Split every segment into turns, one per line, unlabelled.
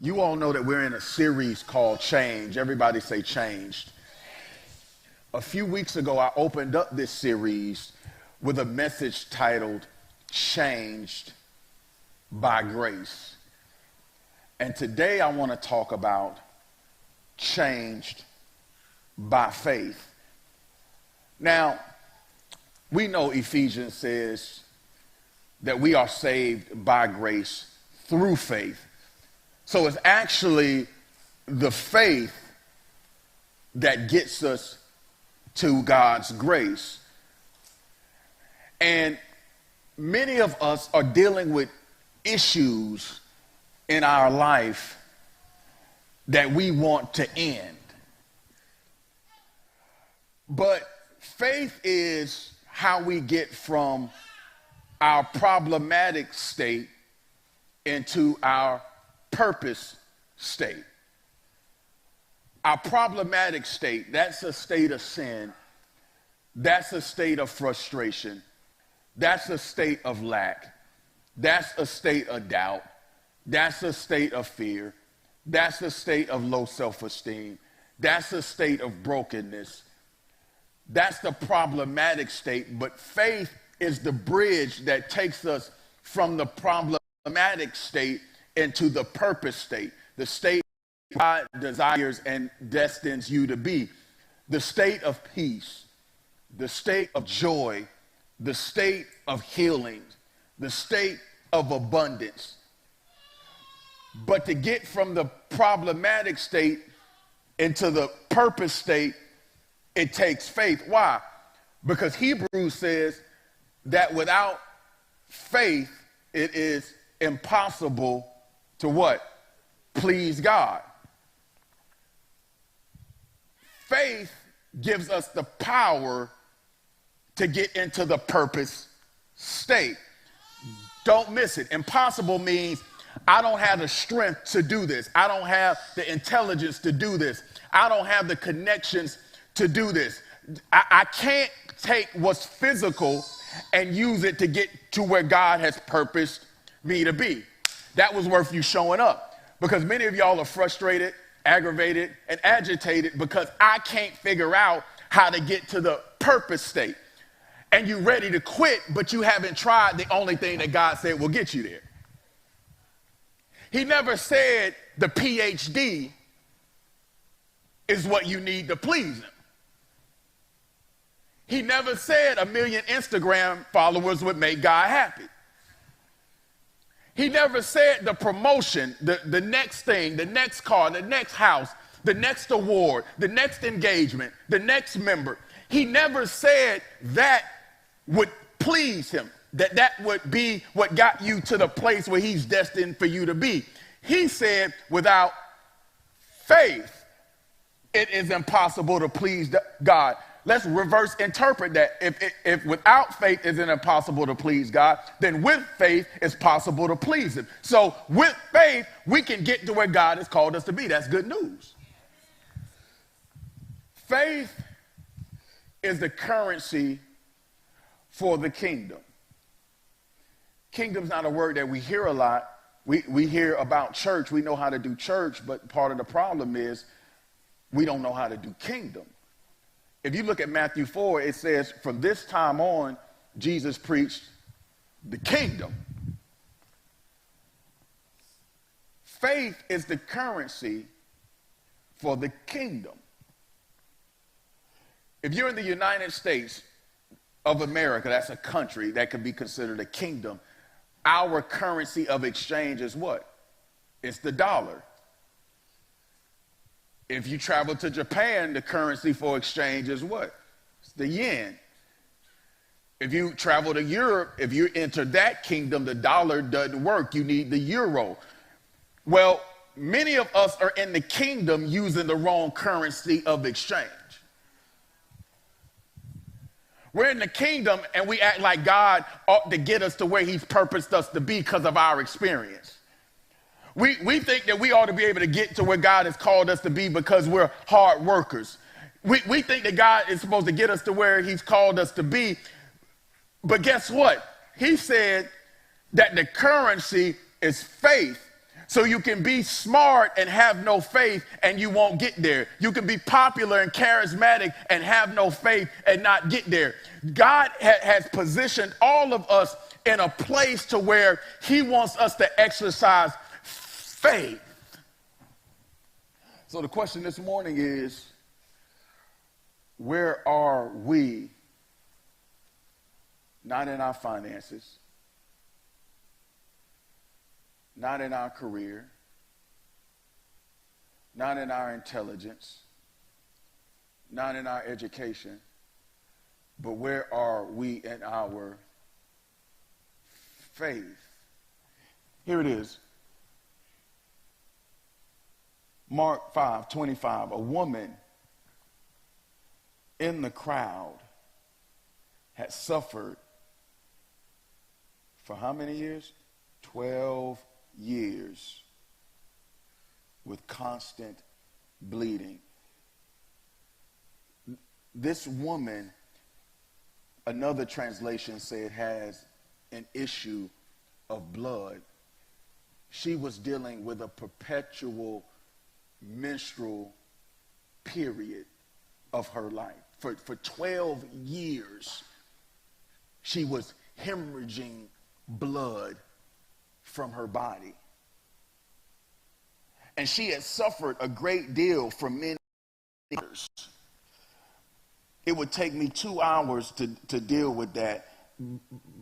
You all know that we're in a series called Change. Everybody say changed. A few weeks ago, I opened up this series with a message titled Changed by Grace. And today I want to talk about changed by faith. Now, we know Ephesians says that we are saved by grace through faith. So it's actually the faith that gets us to God's grace. And many of us are dealing with issues in our life that we want to end. But faith is how we get from our problematic state into our purpose state. Our problematic state, that's a state of sin. That's a state of frustration. That's a state of lack. That's a state of doubt. That's a state of fear. That's a state of low self-esteem. That's a state of brokenness. That's the problematic state. But faith is the bridge that takes us from the problematic state into the purpose state, the state God desires and destines you to be, the state of peace, the state of joy, the state of healing, the state of abundance. But to get from the problematic state into the purpose state, it takes faith. Why? Because Hebrews says that without faith, it is impossible to what? Please God. Faith gives us the power to get into the purpose state. Don't miss it. Impossible means I don't have the strength to do this. I don't have the intelligence to do this. I don't have the connections to do this. I can't take what's physical and use it to get to where God has purposed me to be. That was worth you showing up, because many of y'all are frustrated, aggravated, and agitated because I can't figure out how to get to the purpose state. And you're ready to quit, but you haven't tried the only thing that God said will get you there. He never said the PhD is what you need to please him. He never said 1 million Instagram followers would make God happy. He never said the promotion, the next thing, the next car, the next house, the next award, the next engagement, the next member. He never said that would please him, that would be what got you to the place where he's destined for you to be. He said without faith, it is impossible to please God. Let's reverse interpret that. If without faith it's impossible to please God, then with faith it's possible to please him. So with faith, we can get to where God has called us to be. That's good news. Faith is the currency for the kingdom. Kingdom's not a word that we hear a lot. We hear about church. We know how to do church, but part of the problem is we don't know how to do kingdom. If you look at Matthew 4, it says, from this time on, Jesus preached the kingdom. Faith is the currency for the kingdom. If you're in the United States of America, that's a country that could be considered a kingdom. Our currency of exchange is what? It's the dollar. If you travel to Japan, the currency for exchange is what? It's the yen. If you travel to Europe, if you enter that kingdom, the dollar doesn't work. You need the euro. Well, many of us are in the kingdom using the wrong currency of exchange. We're in the kingdom and we act like God ought to get us to where he's purposed us to be because of our experience. We think that we ought to be able to get to where God has called us to be because we're hard workers. We think that God is supposed to get us to where he's called us to be. But guess what? He said that the currency is faith. So you can be smart and have no faith and you won't get there. You can be popular and charismatic and have no faith and not get there. God has positioned all of us in a place to where he wants us to exercise faith. So the question this morning is, where are we? Not in our finances, not in our career, not in our intelligence, not in our education, but where are we in our faith? Here it is. Mark 5:25. A woman in the crowd had suffered for how many years? 12 years with constant bleeding. This woman, another translation said, has an issue of blood. She was dealing with a perpetual menstrual period of her life. For 12 years, she was hemorrhaging blood from her body. And she had suffered a great deal for many years. It would take me 2 hours to deal with that.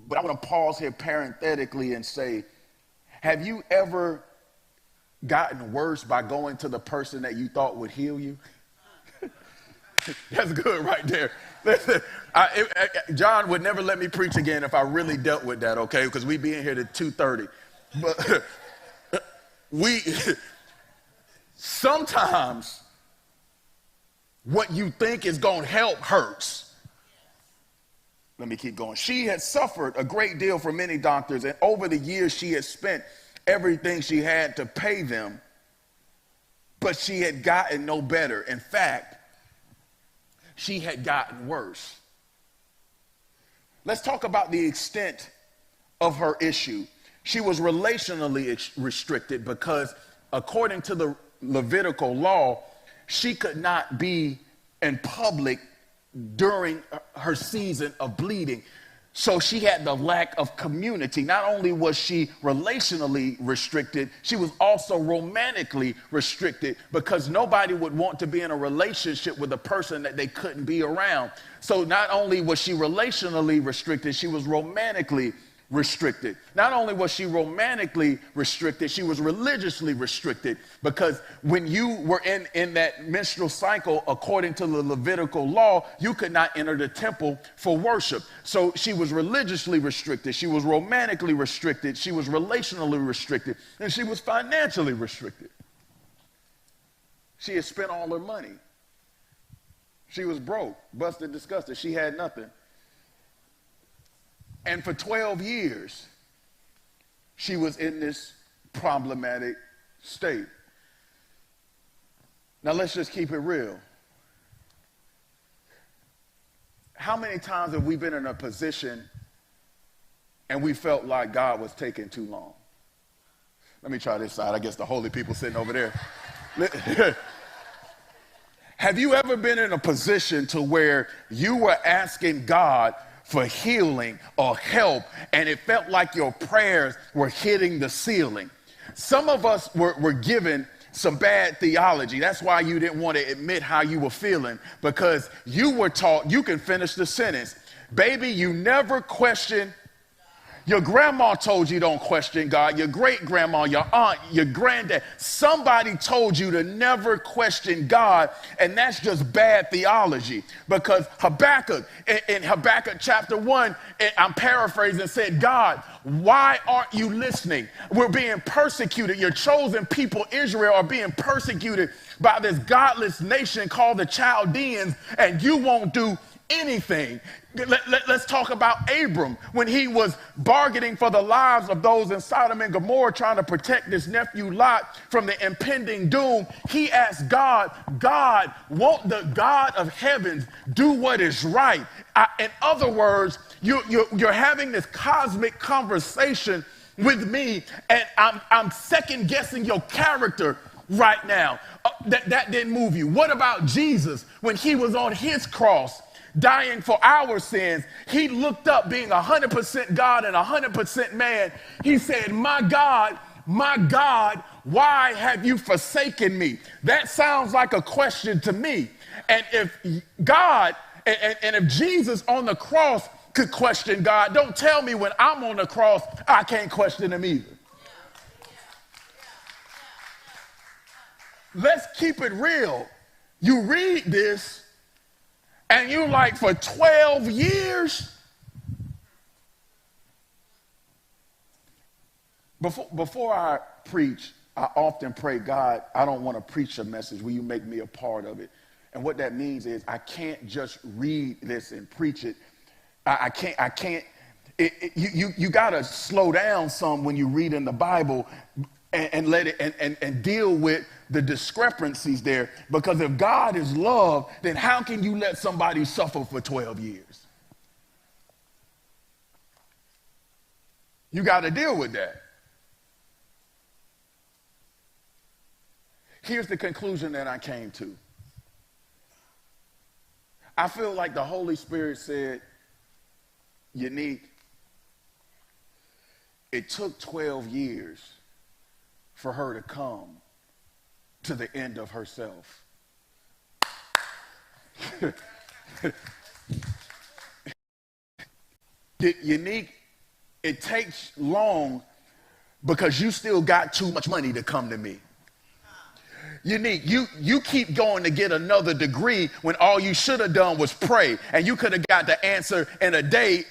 But I want to pause here parenthetically and say, have you ever gotten worse by going to the person that you thought would heal you? That's good right there. Listen, John would never let me preach again if I really dealt with that, okay? Because we'd be in here to 2:30. But sometimes what you think is going to help hurts. Let me keep going. She had suffered a great deal for many doctors, and over the years she had spent everything she had to pay them, but she had gotten no better. In fact, she had gotten worse. Let's talk about the extent of her issue. She was relationally restricted because, according to the Levitical law, she could not be in public during her season of bleeding. So she had the lack of community. Not only was she relationally restricted, she was also romantically restricted because nobody would want to be in a relationship with a person that they couldn't be around. So not only was she relationally restricted, she was romantically restricted. Not only was she romantically restricted, she was religiously restricted, because when you were in that menstrual cycle, according to the Levitical law, you could not enter the temple for worship. So she was religiously restricted, she was romantically restricted, she was relationally restricted, and she was financially restricted. She had spent all her money. She was broke, busted, disgusted. She had nothing. And for 12 years, she was in this problematic state. Now, let's just keep it real. How many times have we been in a position and we felt like God was taking too long? Let me try this side. I guess the holy people sitting over there. Have you ever been in a position to where you were asking God for healing or help, and it felt like your prayers were hitting the ceiling? Some of us were given some bad theology. That's why you didn't want to admit how you were feeling, because you were taught, you can finish the sentence, baby, you never question. Your grandma told you don't question God. Your great-grandma, your aunt, your granddad, somebody told you to never question God, and that's just bad theology. Because Habakkuk, in Habakkuk chapter 1, I'm paraphrasing, said, God, why aren't you listening? We're being persecuted. Your chosen people, Israel, are being persecuted by this godless nation called the Chaldeans, and you won't do anything. Let's talk about Abram. When he was bargaining for the lives of those in Sodom and Gomorrah, trying to protect his nephew Lot from the impending doom, he asked God, God, won't the God of heavens do what is right? In other words, you're having this cosmic conversation with me, and I'm second guessing your character right now. That didn't move you. What about Jesus when he was on his cross dying for our sins? He looked up, being 100% God and 100% man. He said, my God, why have you forsaken me? That sounds like a question to me. And if God and if Jesus on the cross could question God, don't tell me when I'm on the cross, I can't question him either. Let's keep it real. You read this and you're like, for 12 years? Before I preach, I often pray, God, I don't want to preach a message. Will you make me a part of it? And what that means is I can't just read this and preach it. I can't. You got to slow down some when you read in the Bible and let it and deal with the discrepancies there. Because if God is love, then how can you let somebody suffer for 12 years? You got to deal with that. Here's the conclusion that I came to. I feel like the Holy Spirit said, Unique, it took 12 years for her to come to the end of herself. Unique, it takes long because you still got too much money to come to me. Unique, you keep going to get another degree when all you should have done was pray, and you could have got the answer in a day,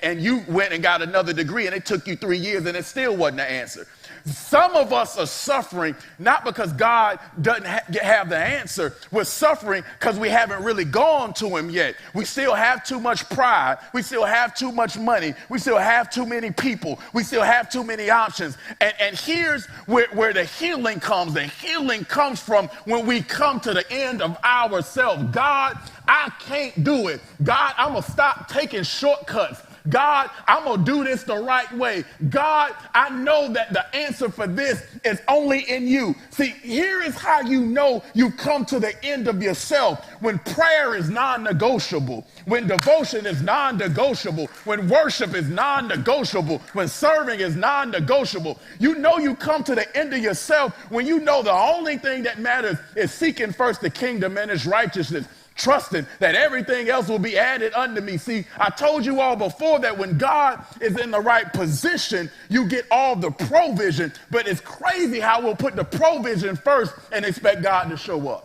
and you went and got another degree, and it took you 3 years, and it still wasn't the answer. Some of us are suffering not because God doesn't have the answer. We're suffering because we haven't really gone to him yet. We still have too much pride. We still have too much money. We still have too many people. We still have too many options. And here's where the healing comes. The healing comes from when we come to the end of ourselves. God, I can't do it. God, I'm going to stop taking shortcuts. God, I'm going to do this the right way. God, I know that the answer for this is only in you. See, here is how you know you've come to the end of yourself. When prayer is non-negotiable, when devotion is non-negotiable, when worship is non-negotiable, when serving is non-negotiable. You know you come to the end of yourself when you know the only thing that matters is seeking first the kingdom and its righteousness, trusting that everything else will be added unto me. See, I told you all before that when God is in the right position, you get all the provision, but it's crazy how we'll put the provision first and expect God to show up.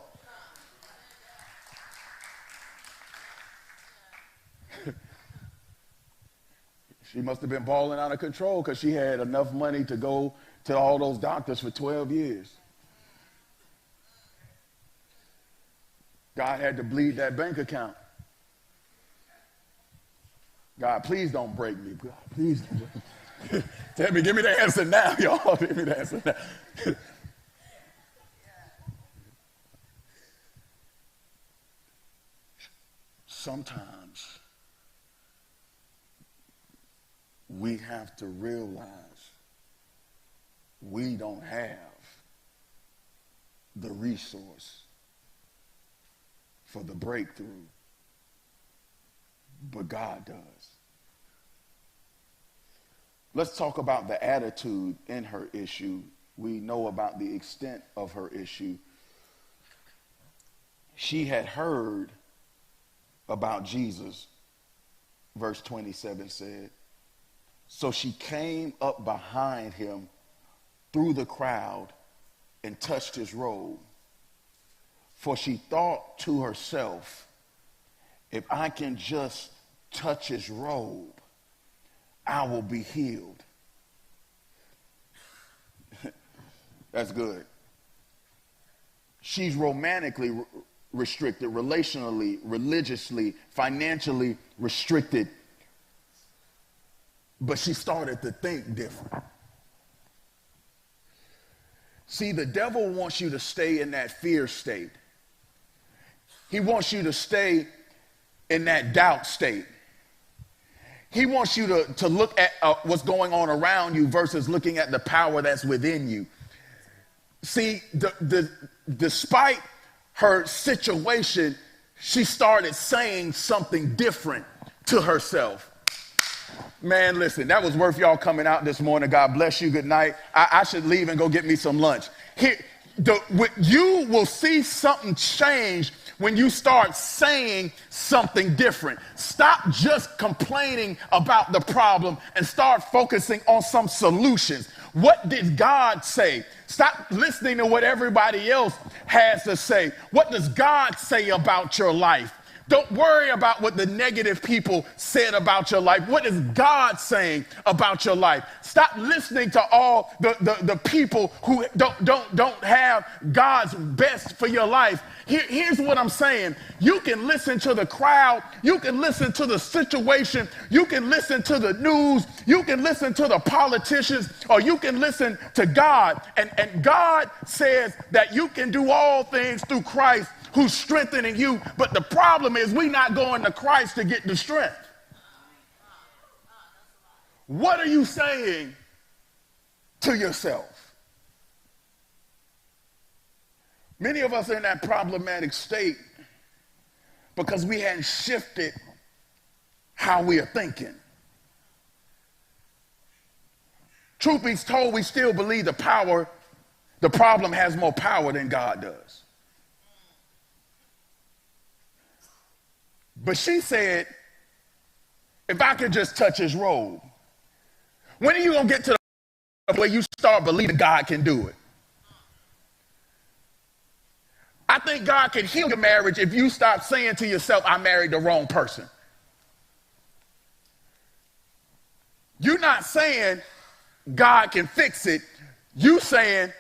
She must have been balling out of control because she had enough money to go to all those doctors for 12 years. God had to bleed that bank account. God, please don't break me. God, please don't break me. Tell me, give me the answer now, y'all. Give me the answer now. Sometimes we have to realize we don't have the resource for the breakthrough, but God does. Let's talk about the attitude in her issue. We know about the extent of her issue. She had heard about Jesus, verse 27 said. So she came up behind him through the crowd and touched his robe. For she thought to herself, if I can just touch his robe, I will be healed. That's good. She's romantically restricted, relationally, religiously, financially restricted. But she started to think different. See, the devil wants you to stay in that fear state. He wants you to stay in that doubt state. He wants you to look at what's going on around you versus looking at the power that's within you. See, despite her situation, she started saying something different to herself. Man, listen, that was worth y'all coming out this morning. God bless you. Good night. I should leave and go get me some lunch. You will see something change when you start saying something different. Stop just complaining about the problem and start focusing on some solutions. What did God say? Stop listening to what everybody else has to say. What does God say about your life? Don't worry about what the negative people said about your life. What is God saying about your life? Stop listening to all the people who don't have God's best for your life. Here's what I'm saying. You can listen to the crowd. You can listen to the situation. You can listen to the news. You can listen to the politicians, or you can listen to God. And God says that you can do all things through Christ who's strengthening you. But the problem is we're not going to Christ to get the strength. What are you saying to yourself? Many of us are in that problematic state because we hadn't shifted how we are thinking. Truth be told, we still believe the problem has more power than God does. But she said, if I could just touch his robe. When are you going to get to the point where you start believing God can do it? I think God can heal your marriage if you stop saying to yourself, I married the wrong person. You're not saying God can fix it. You saying,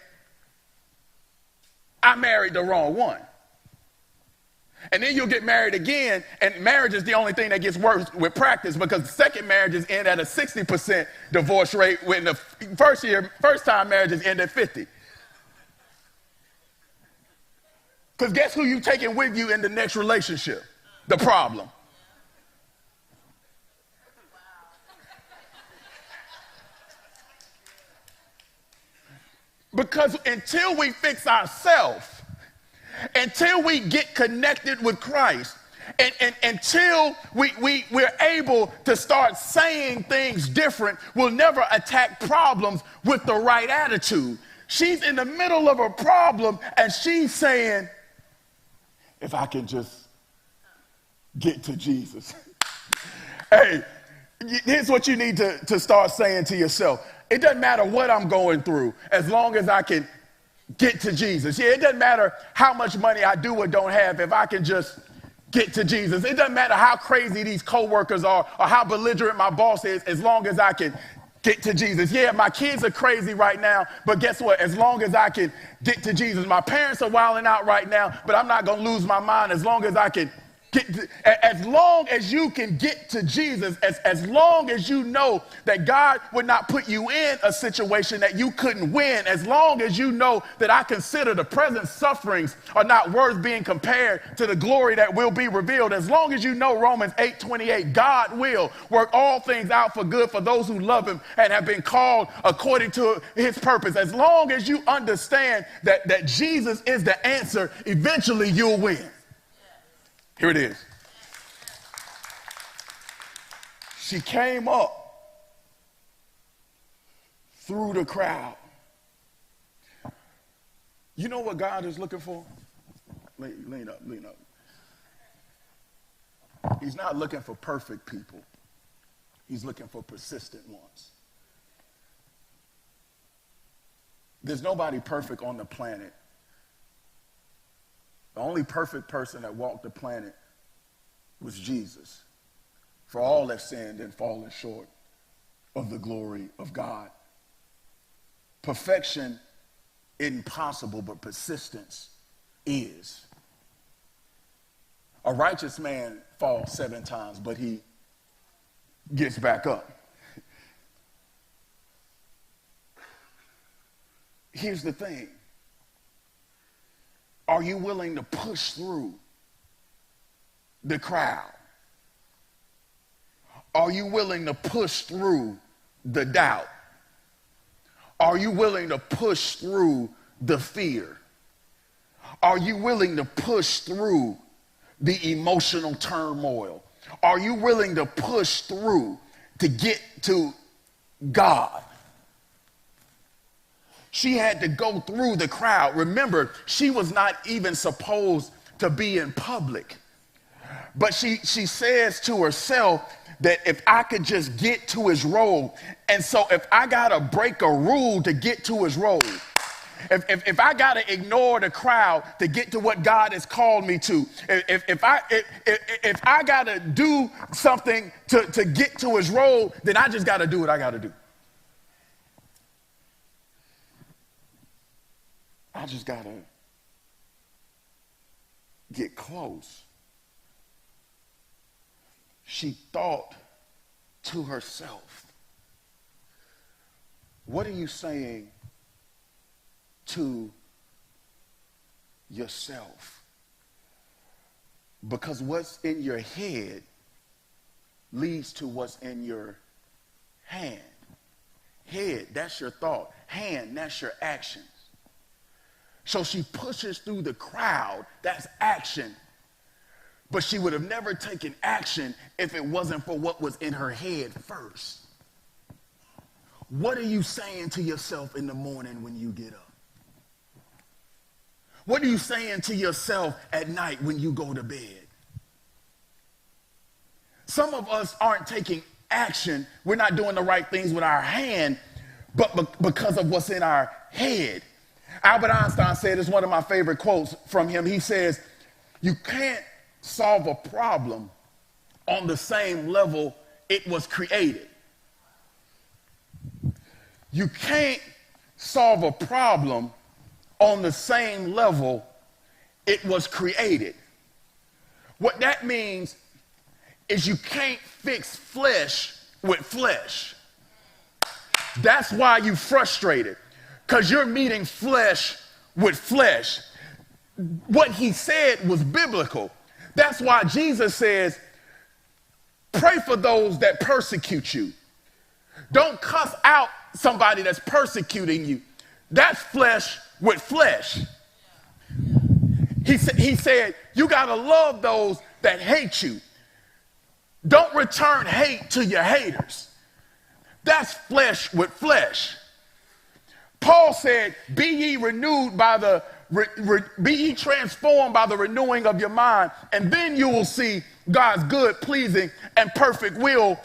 I married the wrong one. And then you'll get married again, and marriage is the only thing that gets worse with practice, because second marriages end at a 60% divorce rate when the first time marriages end at 50. Because guess who you taking with you in the next relationship? The problem. Because until we fix ourselves, until we get connected with Christ, and until we're able to start saying things different, we'll never attack problems with the right attitude. She's in the middle of a problem, and she's saying, if I can just get to Jesus. Hey, here's what you need to start saying to yourself. It doesn't matter what I'm going through, as long as I can get to Jesus. Yeah, it doesn't matter how much money I do or don't have if I can just get to Jesus. It doesn't matter how crazy these coworkers are or how belligerent my boss is, as long as I can get to Jesus. Yeah, my kids are crazy right now, but guess what? As long as I can get to Jesus. My parents are wilding out right now, but I'm not going to lose my mind as long as I can as long as you can get to Jesus, as long as you know that God would not put you in a situation that you couldn't win, as long as you know that I consider the present sufferings are not worth being compared to the glory that will be revealed, as long as you know Romans 8:28, God will work all things out for good for those who love him and have been called according to his purpose, as long as you understand that Jesus is the answer, eventually you'll win. Here it is. She came up through the crowd. You know what God is looking for? Lean up, lean up. He's not looking for perfect people. He's looking for persistent ones. There's nobody perfect on the planet. The only perfect person that walked the planet was Jesus. For all have sinned and fallen short of the glory of God. Perfection isn't possible, but persistence is. A righteous man falls 7 times, but he gets back up. Here's the thing. Are you willing to push through the crowd? Are you willing to push through the doubt? Are you willing to push through the fear? Are you willing to push through the emotional turmoil? Are you willing to push through to get to God? She had to go through the crowd. Remember, she was not even supposed to be in public. But she says to herself that if I could just get to his robe, and so if I gotta break a rule to get to his robe, if I gotta ignore the crowd to get to what God has called me to, if I gotta do something to get to his robe, then I just gotta do what I gotta do. I just gotta get close. She thought to herself, what are you saying to yourself? Because what's in your head leads to what's in your hand. Head, that's your thought. Hand, that's your actions. So she pushes through the crowd, that's action. But she would have never taken action if it wasn't for what was in her head first. What are you saying to yourself in the morning when you get up? What are you saying to yourself at night when you go to bed? Some of us aren't taking action. We're not doing the right things with our hand, but because of what's in our head. Albert Einstein said, it's one of my favorite quotes from him. He says, you can't solve a problem on the same level it was created. You can't solve a problem on the same level it was created. What that means is you can't fix flesh with flesh. That's why you're frustrated, because you're meeting flesh with flesh. What he said was biblical. That's why Jesus says, pray for those that persecute you. Don't cuss out somebody that's persecuting you. That's flesh with flesh. He said, you got to love those that hate you. Don't return hate to your haters. That's flesh with flesh. Paul said, be ye renewed by the be ye transformed by the renewing of your mind, and then you will see God's good, pleasing, and perfect will.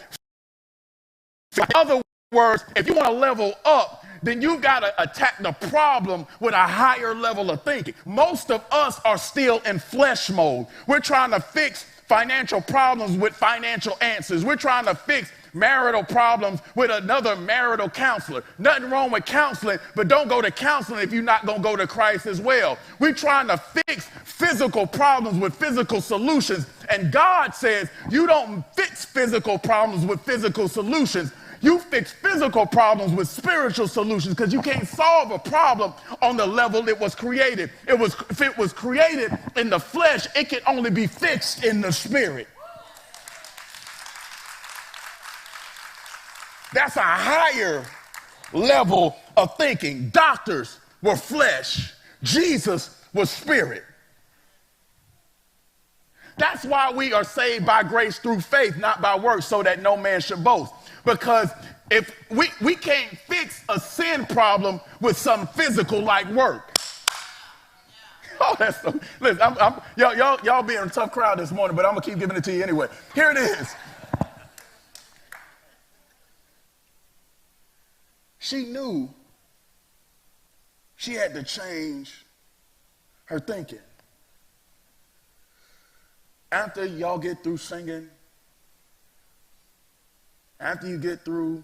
In other words, if you want to level up, then you got to attack the problem with a higher level of thinking. Most of us are still in flesh mode. We're trying to fix financial problems with financial answers. We're trying to fix marital problems with another marital counselor. Nothing wrong with counseling, but don't go to counseling if you're not going to go to Christ as well. We're trying to fix physical problems with physical solutions. And God says you don't fix physical problems with physical solutions. You fix physical problems with spiritual solutions, because you can't solve a problem on the level it was created. If it was created in the flesh, it can only be fixed in the spirit. That's a higher level of thinking. Doctors were flesh. Jesus was spirit. That's why we are saved by grace through faith, not by works, so that no man should boast. Because if we can't fix a sin problem with some physical like work. Oh, that's so, listen, y'all being a tough crowd this morning, but I'm gonna keep giving it to you anyway. Here it is. She knew she had to change her thinking. After y'all get through singing, after you get through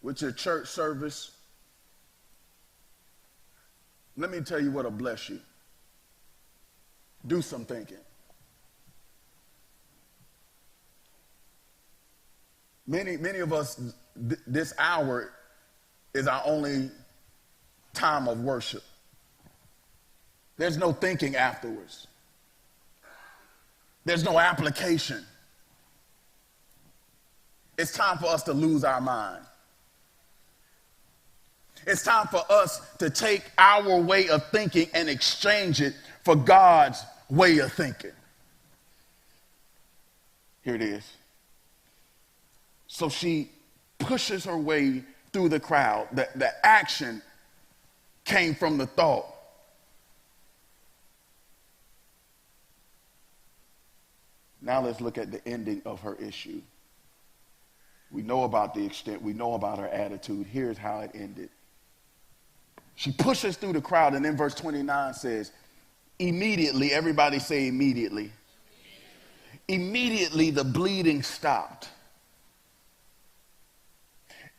with your church service, let me tell you what'll bless you. Do some thinking. Many of us, this hour is our only time of worship. There's no thinking afterwards. There's no application. It's time for us to lose our mind. It's time for us to take our way of thinking and exchange it for God's way of thinking. Here it is. So she pushes her way through the crowd. The action came from the thought. Now let's look at the ending of her issue. We know about the extent, we know about her attitude. Here's how it ended. She pushes through the crowd, and then verse 29 says, immediately, everybody say immediately. Immediately the bleeding stopped.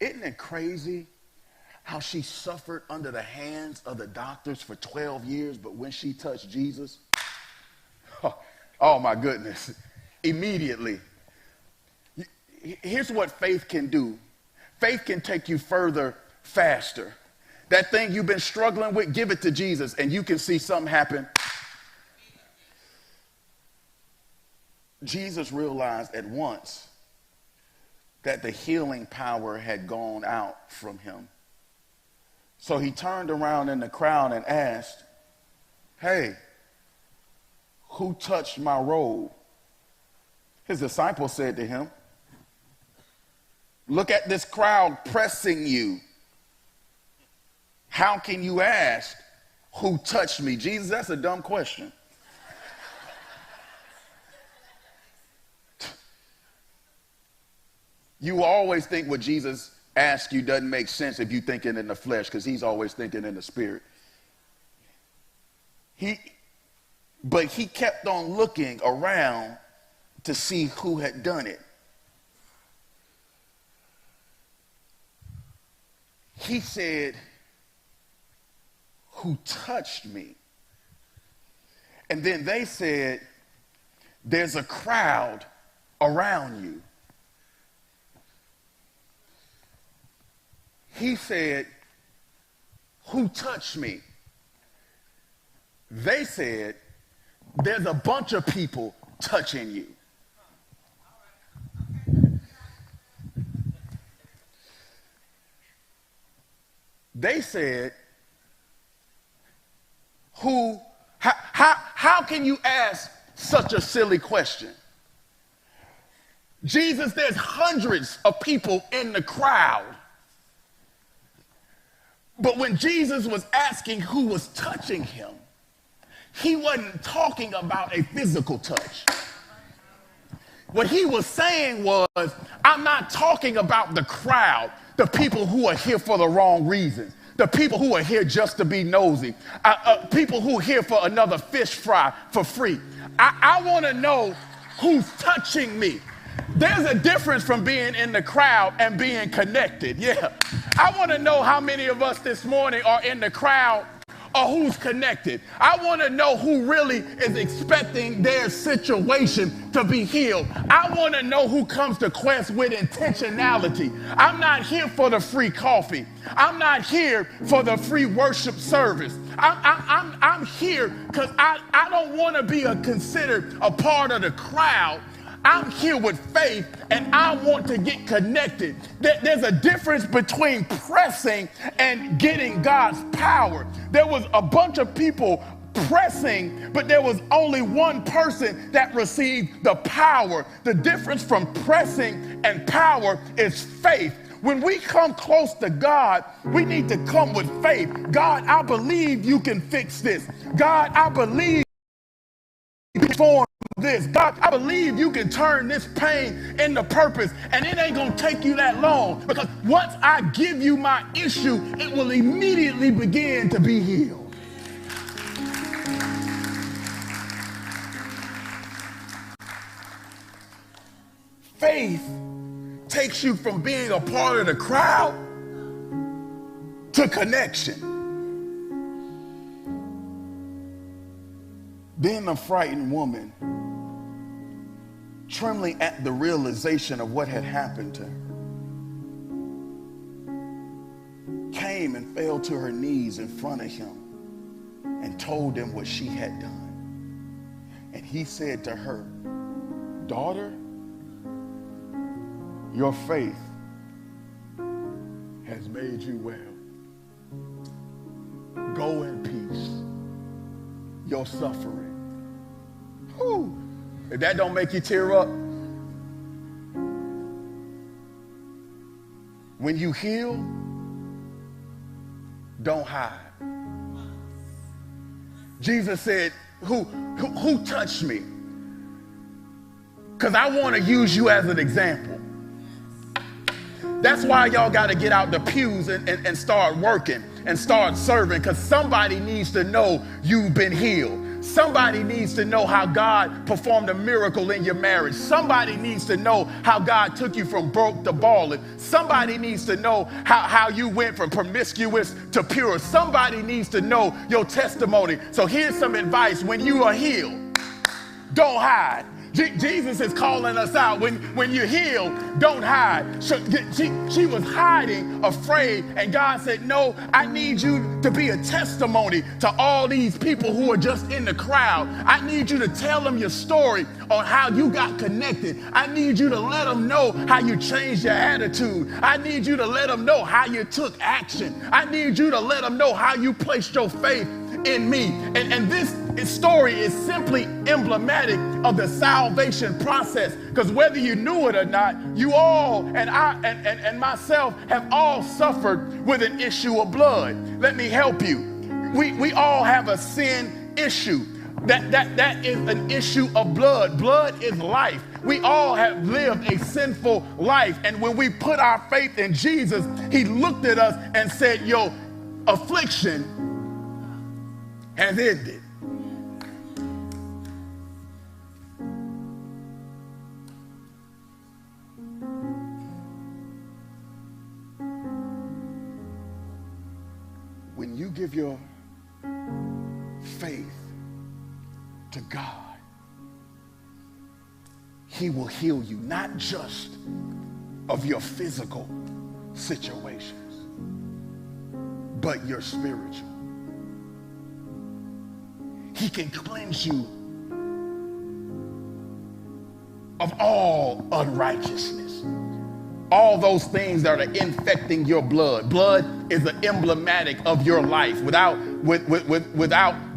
Isn't it crazy how she suffered under the hands of the doctors for 12 years, but when she touched Jesus, oh my goodness, immediately. Here's what faith can do. Faith can take you further, faster. That thing you've been struggling with, give it to Jesus, and you can see something happen. Jesus realized at once that the healing power had gone out from him. So he turned around in the crowd and asked, hey, who touched my robe? His disciples said to him, look at this crowd pressing you. How can you ask who touched me? Jesus, that's a dumb question. You always think what Jesus asks you doesn't make sense if you're thinking in the flesh, because he's always thinking in the spirit. But he kept on looking around to see who had done it. He said, who touched me? And then they said, there's a crowd around you. He said, who touched me? They said, there's a bunch of people touching you. They said, how can you ask such a silly question? Jesus, there's hundreds of people in the crowd. But when Jesus was asking who was touching him, he wasn't talking about a physical touch. What he was saying was, I'm not talking about the crowd, the people who are here for the wrong reasons, the people who are here just to be nosy, people who are here for another fish fry for free. I want to know who's touching me. There's a difference from being in the crowd and being connected. Yeah. I want to know how many of us this morning are in the crowd or who's connected. I want to know who really is expecting their situation to be healed. I want to know who comes to Quest with intentionality. I'm not here for the free coffee. I'm not here for the free worship service. I'm here because I don't want to be considered a part of the crowd. I'm here with faith, and I want to get connected. There's a difference between pressing and getting God's power. There was a bunch of people pressing, but there was only one person that received the power. The difference from pressing and power is faith. When we come close to God, we need to come with faith. God, I believe you can fix this. God, I believe for this. God, I believe you can turn this pain into purpose, and it ain't gonna take you that long, because once I give you my issue, it will immediately begin to be healed. Faith takes you from being a part of the crowd to connection. Then the frightened woman, trembling at the realization of what had happened to her, came and fell to her knees in front of him and told him what she had done. And he said to her, daughter, Your faith has made you well. Go in peace. Your suffering. Whew. If that don't make you tear up, when you heal, don't hide. Jesus said, who touched me? Because I want to use you as an example. That's why y'all got to get out the pews and start working and start serving, because somebody needs to know you've been healed. Somebody needs to know how God performed a miracle in your marriage. Somebody needs to know how God took you from broke to balling. Somebody needs to know how you went from promiscuous to pure. Somebody needs to know your testimony. So here's some advice. When you are healed, don't hide. Jesus is calling us out. When you're healed, don't hide. She was hiding, afraid, and God said, no, I need you to be a testimony to all these people who are just in the crowd. I need you to tell them your story on how you got connected. I need you to let them know how you changed your attitude. I need you to let them know how you took action. I need you to let them know how you placed your faith in me. And this story is simply emblematic of the salvation process, because whether you knew it or not, you all and I and myself have all suffered with an issue of blood. Let me help you. We all have a sin issue. That is an issue of blood. Blood is life. We all have lived a sinful life, and when we put our faith in Jesus, he looked at us and said, your affliction has ended. When you give your faith to God, he will heal you, not just of your physical situations, but your spiritual. He can cleanse you of all unrighteousness, all those things that are infecting your blood. Blood is the emblematic of your life. Without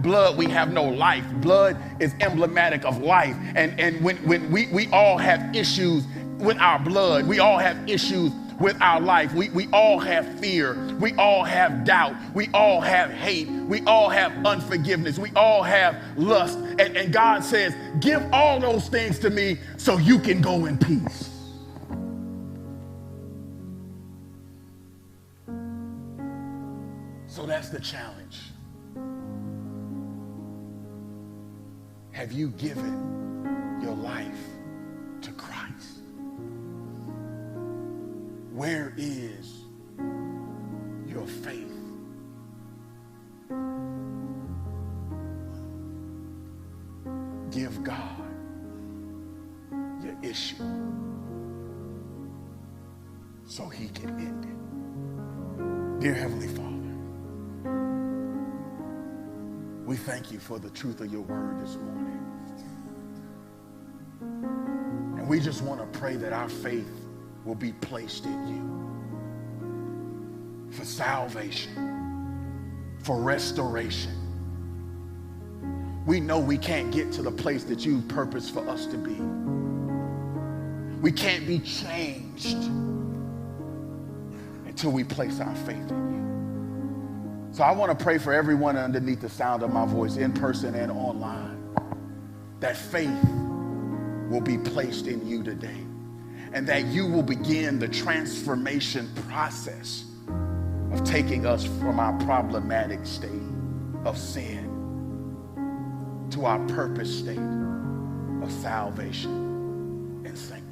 blood, we have no life. Blood is emblematic of life. And when we all have issues with our blood, we all have issues with our life. We all have fear. We all have doubt. We all have hate. We all have unforgiveness. We all have lust. And God says, give all those things to me so you can go in peace. So that's the challenge. Have you given your life to Christ? Where is your faith? Give God your issue so he can end it. Dear Heavenly Father, we thank you for the truth of your word this morning. And we just want to pray that our faith will be placed in you for salvation, for restoration. We know we can't get to the place that you purposed for us to be. We can't be changed until we place our faith in you. So I want to pray for everyone underneath the sound of my voice, in person and online, that faith will be placed in you today, and that you will begin the transformation process of taking us from our problematic state of sin to our purpose state of salvation and sanctification.